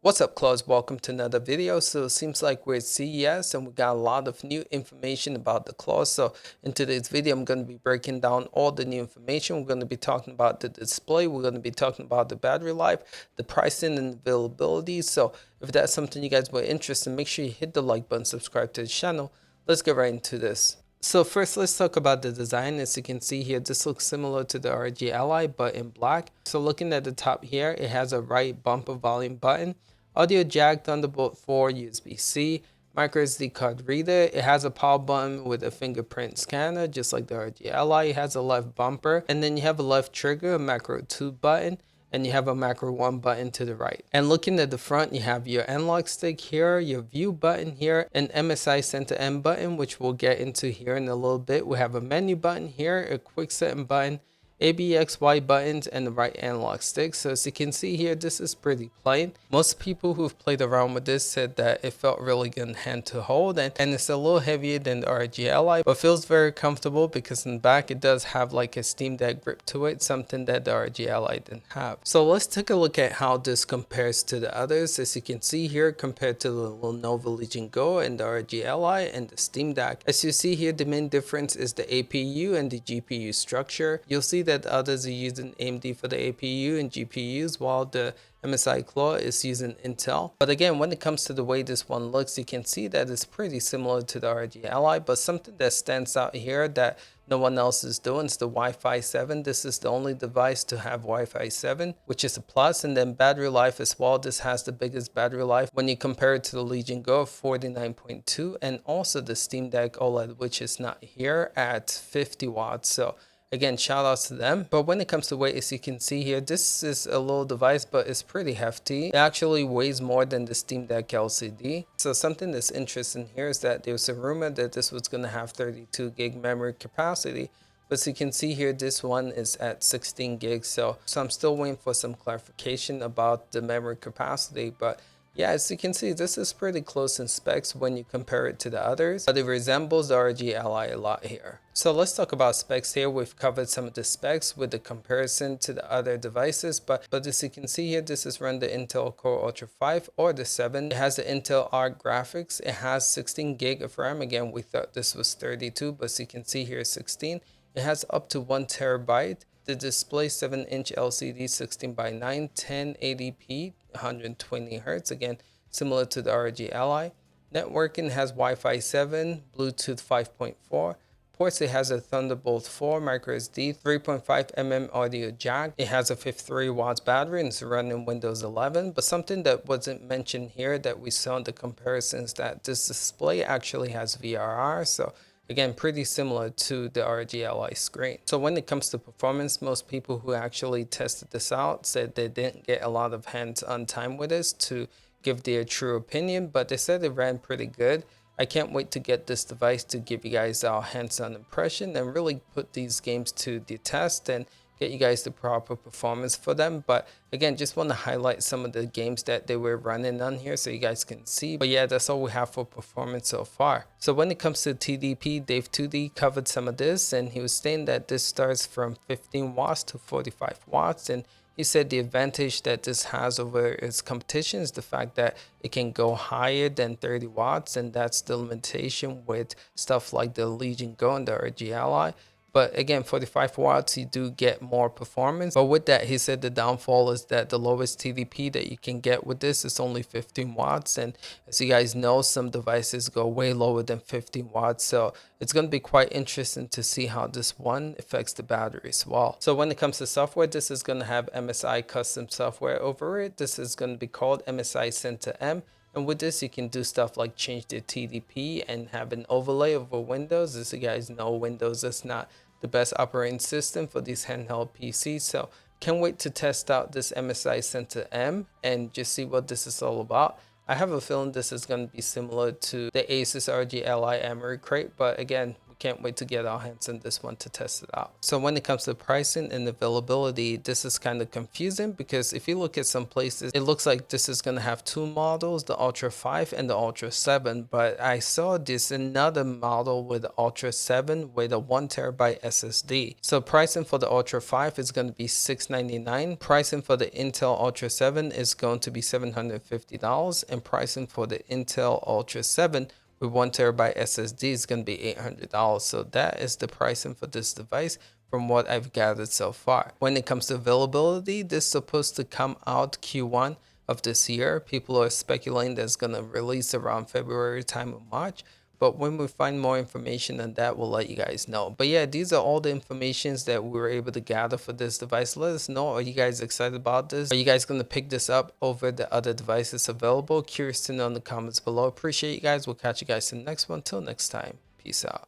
What's up, Claws? Welcome to another video. So it seems like we're at CES and we got a lot of new information about the claws. So in today's video, I'm going to be breaking down all the new information. We're going to be talking about the display. We're going to be talking about the battery life, the pricing and availability. So if that's something you guys were interested in, make sure you hit the like button, subscribe to the channel. Let's get right into this. So first, let's talk about the design. As you can see here, this looks similar to the ROG Ally, but in black. So looking at the top here, it has a right bumper volume button, audio jack, Thunderbolt 4, USB-C, micro SD card reader. It has a power button with a fingerprint scanner, just like the ROG Ally. It has a left bumper, and then you have a left trigger, a macro 2 button, and you have a macro 1 button to the right. And looking at the front, you have your analog stick here, your view button here, an MSI center M button, which we'll get into here in a little bit. We have a menu button here, a quick setting button, ABXY buttons, and the right analog stick. So as you can see here, this is pretty plain. Most people who've played around with this said that it felt really good in hand to hold, and it's a little heavier than the ROG Ally, but feels very comfortable because in the back it does have like a Steam Deck grip to it, something that the ROG Ally didn't have. So let's take a look at how this compares to the others. As you can see here, compared to the Lenovo Legion Go and the ROG Ally and the Steam Deck, as you see here, the main difference is the APU and the GPU structure. You'll see that others are using AMD for the APU and GPUs, while the MSI Claw is using Intel. But again, when it comes to the way this one looks, you can see that it's pretty similar to the ROG Ally, but something that stands out here that no one else is doing is the Wi-Fi 7. This is the only device to have Wi-Fi 7, which is a plus. And then battery life as well. This has the biggest battery life when you compare it to the Legion Go of 49.2, and also the Steam Deck OLED, which is not here, at 50 watts. So again, shout outs to them. But when it comes to weight, as you can see here, this is a little device, but it's pretty hefty. It actually weighs more than the Steam Deck LCD. So something that's interesting here is that there was a rumor that this was going to have 32 gig memory capacity. But as you can see here, this one is at 16 gigs. So I'm still waiting for some clarification about the memory capacity. But yeah, as you can see, this is pretty close in specs when you compare it to the others, but it resembles the ROG Ally a lot here. So let's talk about specs here. We've covered some of the specs with the comparison to the other devices, but as you can see here, this is run the Intel Core Ultra 5 or the 7. It has the Intel Arc graphics. It has 16 gig of RAM. Again, we thought this was 32, but as you can see here, 16. It has up to 1 terabyte. The display 7-inch LCD 16 by 9, 1080p, 120 Hz. Again, similar to the ROG Ally. Networking has Wi-Fi 7, Bluetooth 5.4. Ports, it has a Thunderbolt 4, microSD, 3.5mm audio jack. It has a 53 watts battery and it's running Windows 11. But something that wasn't mentioned here that we saw in the comparisons, that this display actually has VRR. So again, pretty similar to the ROG Ally screen. So when it comes to performance, most people who actually tested this out said they didn't get a lot of hands-on time with this to give their true opinion, but they said it ran pretty good. I can't wait to get this device to give you guys our hands-on impression and really put these games to the test and get you guys the proper performance for them. But again, just want to highlight some of the games that they were running on here so you guys can see. But yeah, that's all we have for performance so far. So when it comes to TDP, Dave 2D covered some of this, and he was saying that this starts from 15 watts to 45 watts. And he said the advantage that this has over its competition is the fact that it can go higher than 30 watts, and that's the limitation with stuff like the Legion Go and the ROG Ally. But again, 45 watts, you do get more performance. But with that, he said the downfall is that the lowest TDP that you can get with this is only 15 watts. And as you guys know, some devices go way lower than 15 watts. So it's going to be quite interesting to see how this one affects the battery as well. So when it comes to software, this is going to have MSI custom software over it. This is going to be called MSI Center M. And with this, you can do stuff like change the TDP and have an overlay over Windows. As you guys know, Windows is not the best operating system for these handheld PCs. So can't wait to test out this MSI Center M and just see what this is all about. I have a feeling this is going to be similar to the Asus ROG Ally Emery Crate, but again, we can't wait to get our hands on this one to test it out. So when it comes to pricing and availability, this is kind of confusing because if you look at some places, it looks like this is going to have two models, the Ultra 5 and the Ultra 7, but I saw this another model with the Ultra 7 with a 1TB SSD. So pricing for the Ultra 5 is going to be $699. Pricing for the Intel Ultra 7 is going to be $750, and pricing for the Intel Ultra 7 with 1TB SSD is going to be $800. So that is the pricing for this device from what I've gathered so far. When it comes to availability, this is supposed to come out Q1 of this year. People are speculating that it's going to release around February time or March. But when we find more information on that, we'll let you guys know. But yeah, these are all the informations that we were able to gather for this device. Let us know, are you guys excited about this? Are you guys going to pick this up over the other devices available? Curious to know in the comments below. Appreciate you guys. We'll catch you guys in the next one. Till next time. Peace out.